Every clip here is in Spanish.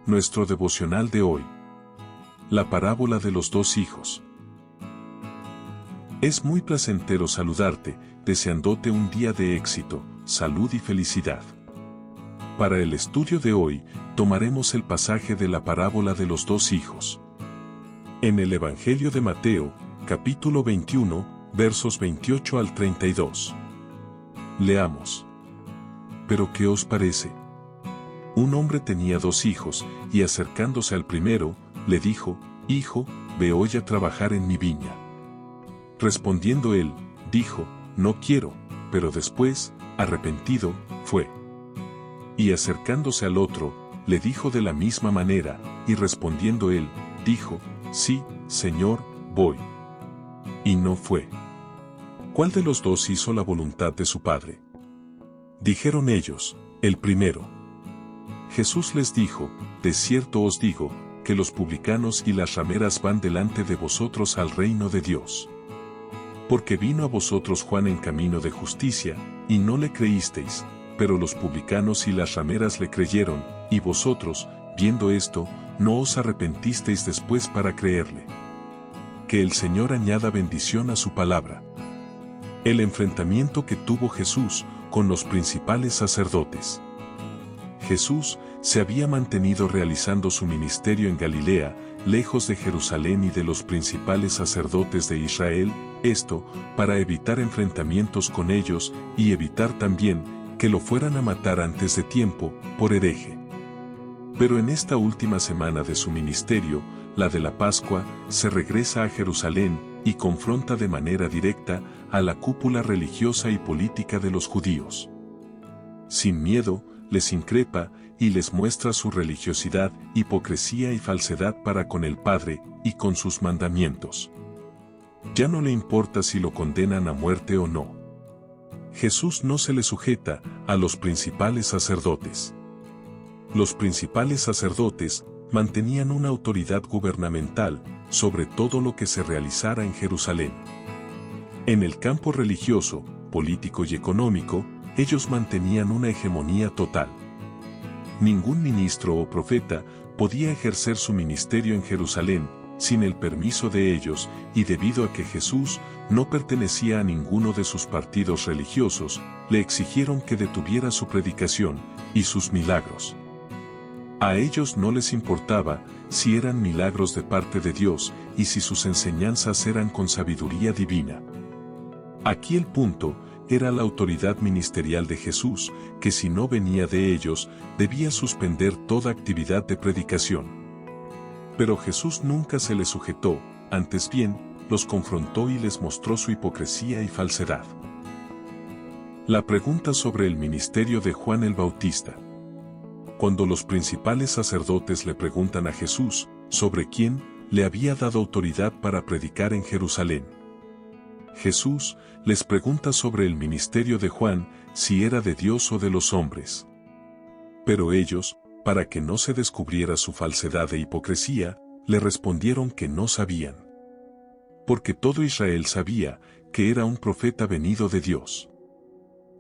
nuestro devocional de hoy. La parábola de los dos hijos. Es muy placentero saludarte, deseándote un día de éxito, salud y felicidad. Para el estudio de hoy, tomaremos el pasaje de la parábola de los dos hijos. En el Evangelio de Mateo, capítulo 21, versos 28 al 32. Leamos. ¿Pero qué os parece? Un hombre tenía dos hijos, y acercándose al primero, le dijo: Hijo, ve hoy a trabajar en mi viña. Respondiendo él, dijo: No quiero, pero después, arrepentido, fue. Y acercándose al otro, le dijo de la misma manera, y respondiendo él, dijo: Sí, Señor, voy. Y no fue. ¿Cuál de los dos hizo la voluntad de su padre? Dijeron ellos: el primero. Jesús les dijo: De cierto os digo, que los publicanos y las rameras van delante de vosotros al reino de Dios. Porque vino a vosotros Juan en camino de justicia, y no le creísteis, pero los publicanos y las rameras le creyeron, y vosotros, viendo esto, no os arrepentisteis después para creerle. Que el Señor añada bendición a su palabra. El enfrentamiento que tuvo Jesús con los principales sacerdotes. Jesús se había mantenido realizando su ministerio en Galilea, lejos de Jerusalén y de los principales sacerdotes de Israel, esto, para evitar enfrentamientos con ellos y evitar también que lo fueran a matar antes de tiempo, por hereje. Pero en esta última semana de su ministerio, la de la Pascua, se regresa a Jerusalén y confronta de manera directa a la cúpula religiosa y política de los judíos. Sin miedo, les increpa y les muestra su religiosidad, hipocresía y falsedad para con el Padre y con sus mandamientos. Ya no le importa si lo condenan a muerte o no. Jesús no se le sujeta a los principales sacerdotes. Los principales sacerdotes mantenían una autoridad gubernamental sobre todo lo que se realizara en Jerusalén. En el campo religioso, político y económico, ellos mantenían una hegemonía total. Ningún ministro o profeta podía ejercer su ministerio en Jerusalén sin el permiso de ellos, y debido a que Jesús no pertenecía a ninguno de sus partidos religiosos, le exigieron que detuviera su predicación y sus milagros. A ellos no les importaba si eran milagros de parte de Dios y si sus enseñanzas eran con sabiduría divina. Aquí el punto era la autoridad ministerial de Jesús, que si no venía de ellos, debía suspender toda actividad de predicación. Pero Jesús nunca se les sujetó, antes bien, los confrontó y les mostró su hipocresía y falsedad. La pregunta sobre el ministerio de Juan el Bautista. Cuando los principales sacerdotes le preguntan a Jesús sobre quién le había dado autoridad para predicar en Jerusalén, Jesús les pregunta sobre el ministerio de Juan, si era de Dios o de los hombres. Pero ellos, para que no se descubriera su falsedad e hipocresía, le respondieron que no sabían. Porque todo Israel sabía que era un profeta venido de Dios.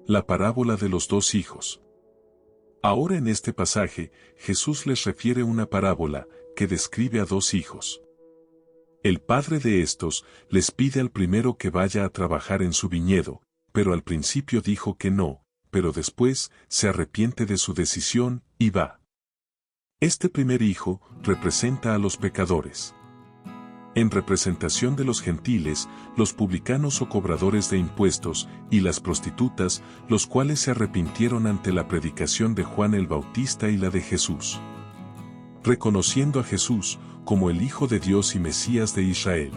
La parábola de los dos hijos. Ahora en este pasaje, Jesús les refiere una parábola que describe a dos hijos. El padre de estos les pide al primero que vaya a trabajar en su viñedo, pero al principio dijo que no, pero después se arrepiente de su decisión y va. Este primer hijo representa a los pecadores. En representación de los gentiles, los publicanos o cobradores de impuestos, y las prostitutas, los cuales se arrepintieron ante la predicación de Juan el Bautista y la de Jesús. Reconociendo a Jesús como el Hijo de Dios y Mesías de Israel.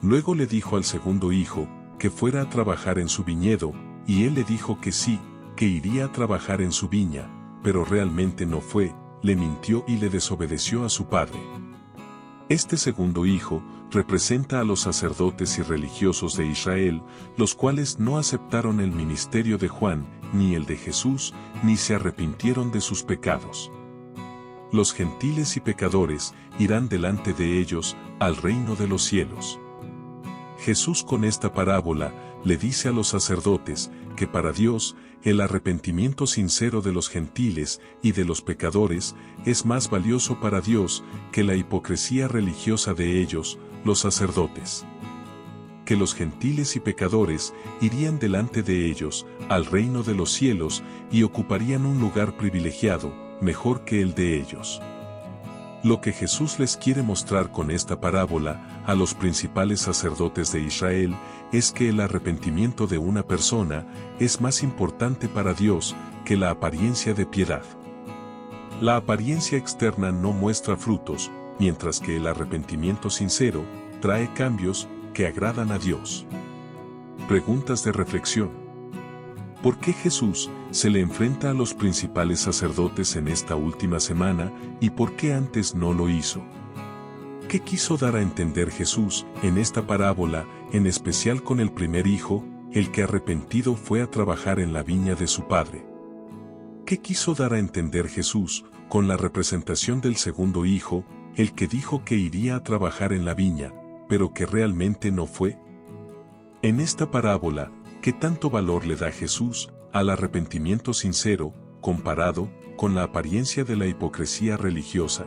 Luego le dijo al segundo hijo que fuera a trabajar en su viñedo, y él le dijo que sí, que iría a trabajar en su viña, pero realmente no fue, le mintió y le desobedeció a su padre. Este segundo hijo representa a los sacerdotes y religiosos de Israel, los cuales no aceptaron el ministerio de Juan, ni el de Jesús, ni se arrepintieron de sus pecados. Los gentiles y pecadores irán delante de ellos al reino de los cielos. Jesús con esta parábola le dice a los sacerdotes que para Dios el arrepentimiento sincero de los gentiles y de los pecadores es más valioso para Dios que la hipocresía religiosa de ellos, los sacerdotes. Que los gentiles y pecadores irían delante de ellos al reino de los cielos y ocuparían un lugar privilegiado, mejor que el de ellos. Lo que Jesús les quiere mostrar con esta parábola a los principales sacerdotes de Israel es que el arrepentimiento de una persona es más importante para Dios que la apariencia de piedad. La apariencia externa no muestra frutos, mientras que el arrepentimiento sincero trae cambios que agradan a Dios. Preguntas de reflexión. ¿Por qué Jesús se le enfrenta a los principales sacerdotes en esta última semana y por qué antes no lo hizo? ¿Qué quiso dar a entender Jesús en esta parábola, en especial con el primer hijo, el que arrepentido fue a trabajar en la viña de su padre? ¿Qué quiso dar a entender Jesús con la representación del segundo hijo, el que dijo que iría a trabajar en la viña, pero que realmente no fue? En esta parábola, ¿qué tanto valor le da Jesús al arrepentimiento sincero, comparado con la apariencia de la hipocresía religiosa?